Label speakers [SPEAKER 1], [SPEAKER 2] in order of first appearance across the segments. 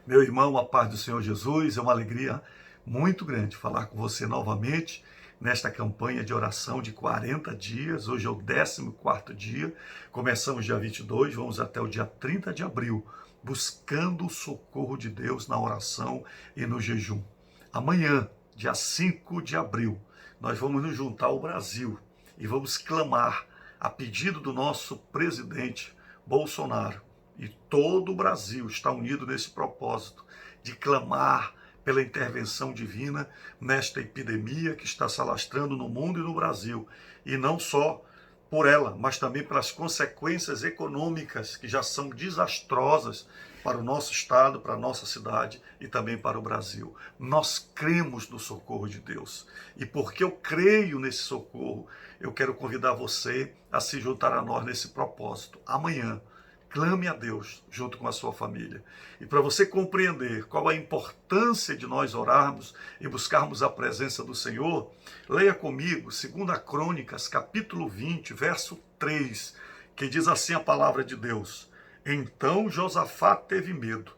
[SPEAKER 1] Meu irmão, a paz do Senhor Jesus, é uma alegria muito grande falar com você novamente nesta campanha de oração de 40 dias. Hoje é o 14º dia, começamos dia 22, vamos até o dia 30 de abril, buscando o socorro de Deus na oração e no jejum. Amanhã, dia 5 de abril, nós vamos nos juntar ao Brasil e vamos clamar a pedido do nosso presidente Bolsonaro. E todo o Brasil está unido nesse propósito de clamar pela intervenção divina nesta epidemia que está se alastrando no mundo e no Brasil. E não só por ela, mas também pelas consequências econômicas que já são desastrosas para o nosso estado, para a nossa cidade e também para o Brasil. Nós cremos no socorro de Deus. E porque eu creio nesse socorro, eu quero convidar você a se juntar a nós nesse propósito. Amanhã, clame a Deus junto com a sua família. E para você compreender qual a importância de nós orarmos e buscarmos a presença do Senhor, leia comigo 2 Crônicas, capítulo 20, verso 3, que diz assim a palavra de Deus: Então Josafá teve medo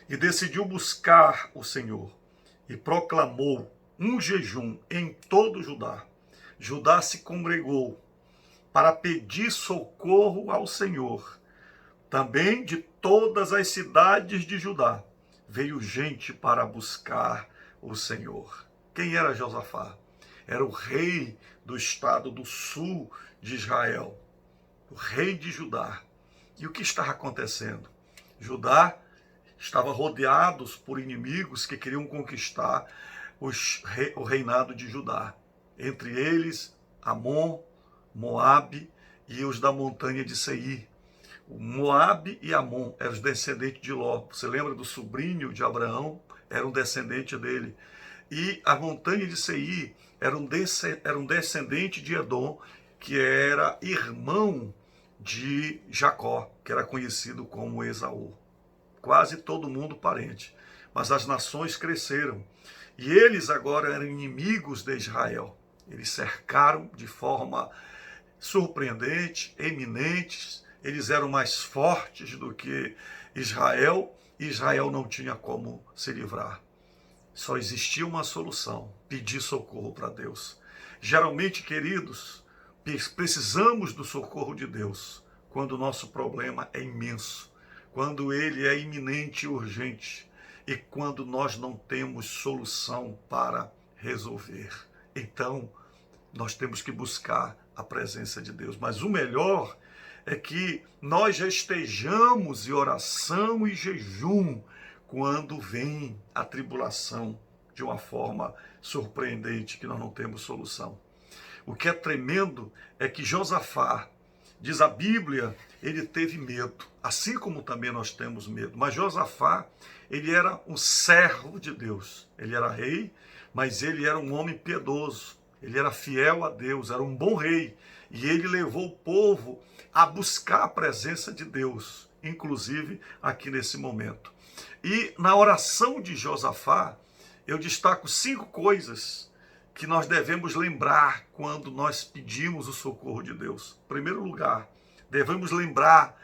[SPEAKER 1] e decidiu buscar o Senhor e proclamou um jejum em todo Judá. Judá se congregou para pedir socorro ao Senhor. Também de todas as cidades de Judá veio gente para buscar o Senhor. Quem era Josafá? Era o rei do estado do sul de Israel, o rei de Judá. E o que estava acontecendo? Judá estava rodeado por inimigos que queriam conquistar o reinado de Judá. Entre eles, Amon, Moabe e os da montanha de Seir. O Moabe e Amon eram os descendentes de Ló. Você lembra do sobrinho de Abraão? Era um descendente dele. E a montanha de Seir era um descendente de Edom, que era irmão de Jacó, que era conhecido como Esaú. Quase todo mundo parente. Mas as nações cresceram. E eles agora eram inimigos de Israel. Eles cercaram de forma surpreendente, eminentes. Eles eram mais fortes do que Israel, e Israel não tinha como se livrar. Só existia uma solução: pedir socorro para Deus. Geralmente, queridos, precisamos do socorro de Deus quando o nosso problema é imenso, quando ele é iminente e urgente, e quando nós não temos solução para resolver. Então, nós temos que buscar a presença de Deus. Mas o melhor é que nós já estejamos em oração e jejum quando vem a tribulação de uma forma surpreendente, que nós não temos solução. O que é tremendo é que Josafá, diz a Bíblia, ele teve medo, assim como também nós temos medo. Mas Josafá, ele era um servo de Deus. Ele era rei, mas ele era um homem piedoso. Ele era fiel a Deus, era um bom rei. E ele levou o povo a buscar a presença de Deus, inclusive aqui nesse momento. E na oração de Josafá, eu destaco 5 coisas que nós devemos lembrar quando nós pedimos o socorro de Deus. Em primeiro lugar, devemos lembrar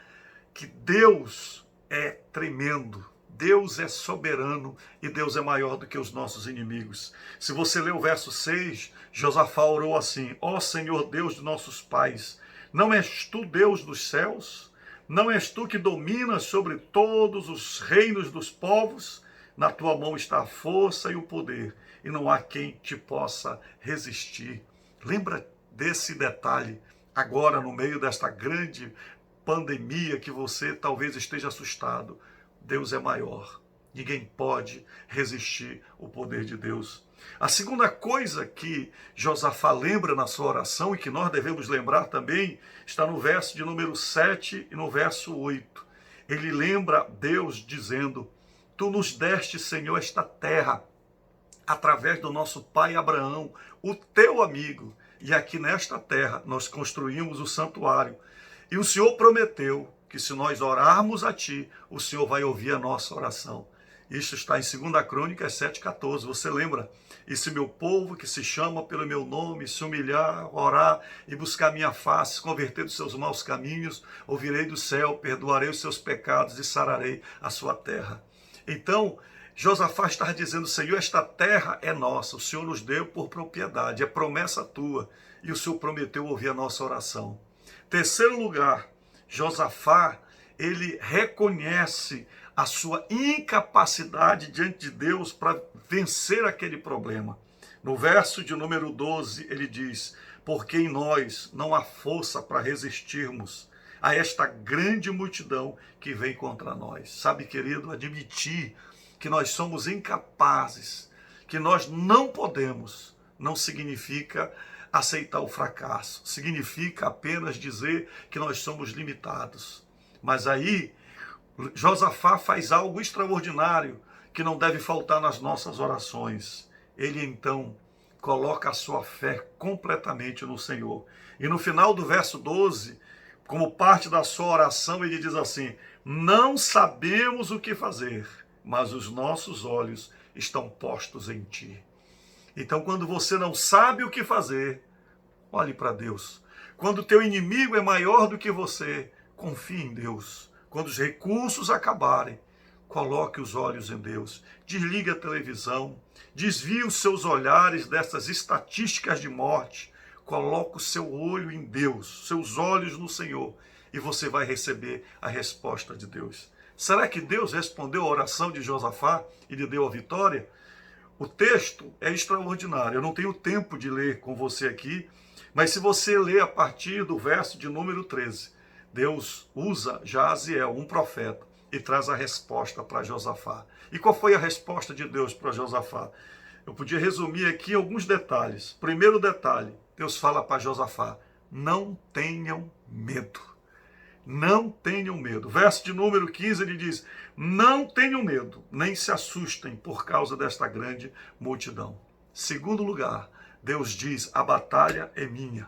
[SPEAKER 1] que Deus é tremendo. Deus é soberano e Deus é maior do que os nossos inimigos. Se você ler o verso 6, Josafá orou assim: Ó Senhor Deus de nossos pais, não és tu Deus dos céus? Não és tu que dominas sobre todos os reinos dos povos? Na tua mão está a força e o poder, e não há quem te possa resistir. Lembra desse detalhe agora, no meio desta grande pandemia que você talvez esteja assustado. Deus é maior. Ninguém pode resistir ao poder de Deus. A segunda coisa que Josafá lembra na sua oração, e que nós devemos lembrar também, está no verso de número 7 e no verso 8. Ele lembra Deus dizendo: Tu nos deste, Senhor, esta terra, através do nosso pai Abraão, o teu amigo, e aqui nesta terra nós construímos o santuário. E o Senhor prometeu que se nós orarmos a Ti, o Senhor vai ouvir a nossa oração. Isso está em 2 Crônicas 7,14. Você lembra? E se meu povo, que se chama pelo meu nome, se humilhar, orar e buscar minha face, converter dos seus maus caminhos, ouvirei do céu, perdoarei os seus pecados e sararei a sua terra. Então, Josafá está dizendo: Senhor, esta terra é nossa, o Senhor nos deu por propriedade, é promessa tua, e o Senhor prometeu ouvir a nossa oração. Terceiro lugar, Josafá, ele reconhece a sua incapacidade diante de Deus para vencer aquele problema. No verso de número 12, ele diz: porque em nós não há força para resistirmos a esta grande multidão que vem contra nós. Sabe, querido, admitir que nós somos incapazes, que nós não podemos, não significa aceitar o fracasso. Significa apenas dizer que nós somos limitados. Mas aí, Josafá faz algo extraordinário que não deve faltar nas nossas orações. Ele então coloca a sua fé completamente no Senhor. E no final do verso 12, como parte da sua oração, ele diz assim: não sabemos o que fazer, mas os nossos olhos estão postos em ti. Então, quando você não sabe o que fazer, olhe para Deus. Quando o teu inimigo é maior do que você, confie em Deus. Quando os recursos acabarem, coloque os olhos em Deus. Desligue a televisão, desvie os seus olhares dessas estatísticas de morte. Coloque o seu olho em Deus, seus olhos no Senhor, e você vai receber a resposta de Deus. Será que Deus respondeu a oração de Josafá e lhe deu a vitória? O texto é extraordinário. Eu não tenho tempo de ler com você aqui, mas se você ler a partir do verso de número 13, Deus usa Jaziel, um profeta, e traz a resposta para Josafá. E qual foi a resposta de Deus para Josafá? Eu podia resumir aqui alguns detalhes. Primeiro detalhe, Deus fala para Josafá: não tenham medo. Não tenham medo. Verso de número 15, ele diz: não tenham medo, nem se assustem por causa desta grande multidão. Segundo lugar, Deus diz: a batalha é minha,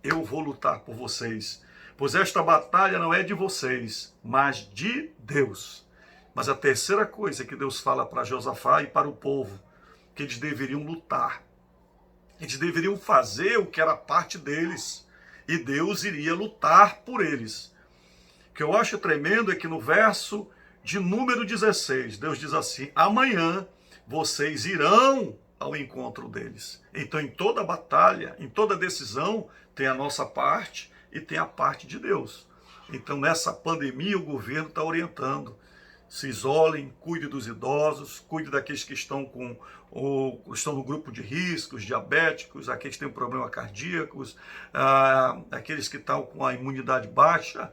[SPEAKER 1] eu vou lutar por vocês, pois esta batalha não é de vocês, mas de Deus. Mas a terceira coisa que Deus fala para Josafá e para o povo, que eles deveriam lutar, eles deveriam fazer o que era parte deles, e Deus iria lutar por eles. O que eu acho tremendo é que no verso de número 16, Deus diz assim: amanhã vocês irão ao encontro deles. Então, em toda batalha, em toda decisão, tem a nossa parte e tem a parte de Deus. Então, nessa pandemia, o governo está orientando: se isolem, cuide dos idosos, cuide daqueles que estão no grupo de riscos, diabéticos, aqueles que têm problema cardíacos, aqueles que estão com a imunidade baixa.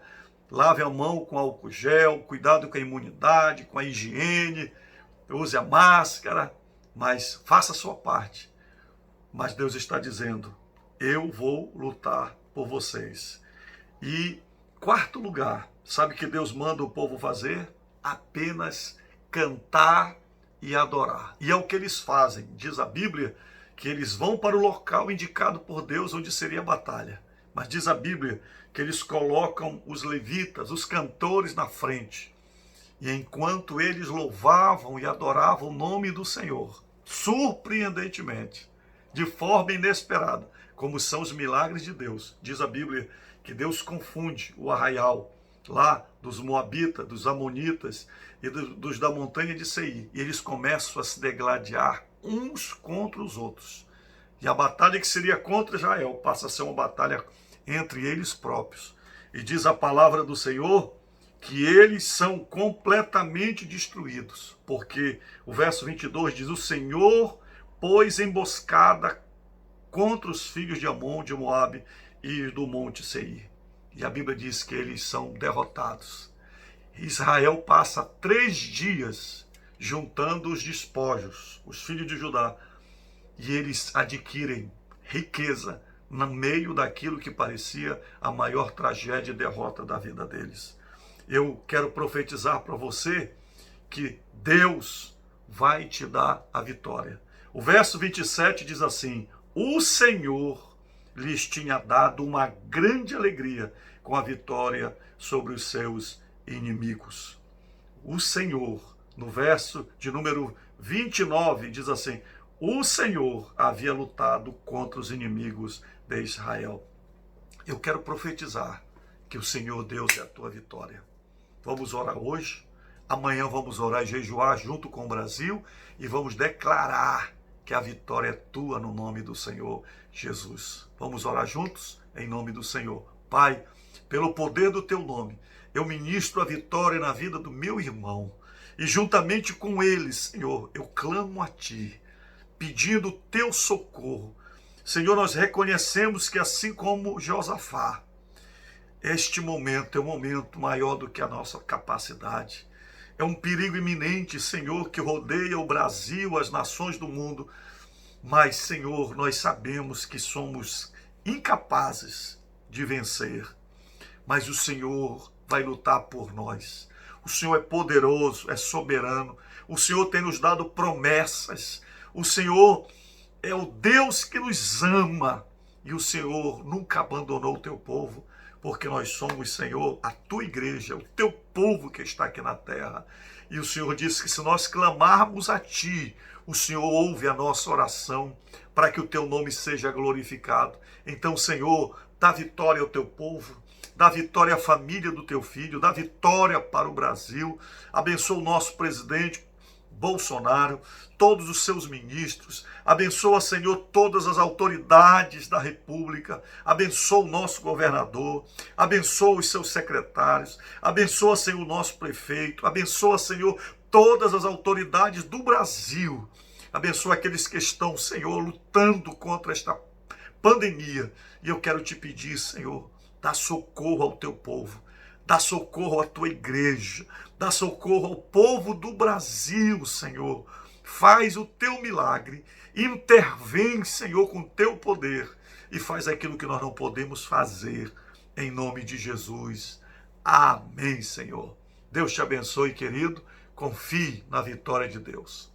[SPEAKER 1] Lave a mão com álcool gel, cuidado com a imunidade, com a higiene, use a máscara, mas faça a sua parte. Mas Deus está dizendo: eu vou lutar por vocês. E quarto lugar, sabe o que Deus manda o povo fazer? Apenas cantar e adorar. E é o que eles fazem. Diz a Bíblia que eles vão para o local indicado por Deus onde seria a batalha. Mas diz a Bíblia que eles colocam os levitas, os cantores na frente. E enquanto eles louvavam e adoravam o nome do Senhor, surpreendentemente, de forma inesperada, como são os milagres de Deus, diz a Bíblia que Deus confunde o arraial lá dos Moabitas, dos Amonitas e dos da montanha de Seir. E eles começam a se degladiar uns contra os outros. E a batalha que seria contra Israel passa a ser uma batalha entre eles próprios. E diz a palavra do Senhor que eles são completamente destruídos. Porque o verso 22 diz: o Senhor pôs emboscada contra os filhos de Amon, de Moabe e do monte Seir. E a Bíblia diz que eles são derrotados. Israel passa 3 dias juntando os despojos, os filhos de Judá, e eles adquirem riqueza no meio daquilo que parecia a maior tragédia e derrota da vida deles. Eu quero profetizar para você que Deus vai te dar a vitória. O verso 27 diz assim: o Senhor lhes tinha dado uma grande alegria com a vitória sobre os seus inimigos. O Senhor, no verso de número 29, diz assim: o Senhor havia lutado contra os inimigos de Israel. Eu quero profetizar que o Senhor Deus é a tua vitória. Vamos orar hoje. Amanhã vamos orar e jejuar junto com o Brasil e vamos declarar que a vitória é tua no nome do Senhor Jesus. Vamos orar juntos em nome do Senhor. Pai, pelo poder do teu nome, eu ministro a vitória na vida do meu irmão e juntamente com ele, Senhor, eu clamo a ti, pedindo o teu socorro. Senhor, nós reconhecemos que assim como Josafá, este momento é um momento maior do que a nossa capacidade. É um perigo iminente, Senhor, que rodeia o Brasil, as nações do mundo. Mas, Senhor, nós sabemos que somos incapazes de vencer. Mas o Senhor vai lutar por nós. O Senhor é poderoso, é soberano. O Senhor tem nos dado promessas. O Senhor é o Deus que nos ama. E o Senhor nunca abandonou o teu povo, porque nós somos, Senhor, a tua igreja, o teu povo que está aqui na terra. E o Senhor disse que se nós clamarmos a ti, o Senhor ouve a nossa oração para que o teu nome seja glorificado. Então, Senhor, dá vitória ao teu povo, dá vitória à família do teu filho, dá vitória para o Brasil. Abençoa o nosso presidente Bolsonaro, todos os seus ministros, abençoa, Senhor, todas as autoridades da República, abençoa o nosso governador, abençoa os seus secretários, abençoa, Senhor, o nosso prefeito, abençoa, Senhor, todas as autoridades do Brasil, abençoa aqueles que estão, Senhor, lutando contra esta pandemia. E eu quero te pedir, Senhor, dá socorro ao teu povo, dá socorro à tua igreja, dá socorro ao povo do Brasil, Senhor. Faz o teu milagre, intervém, Senhor, com o teu poder e faz aquilo que nós não podemos fazer, em nome de Jesus. Amém, Senhor. Deus te abençoe, querido. Confie na vitória de Deus.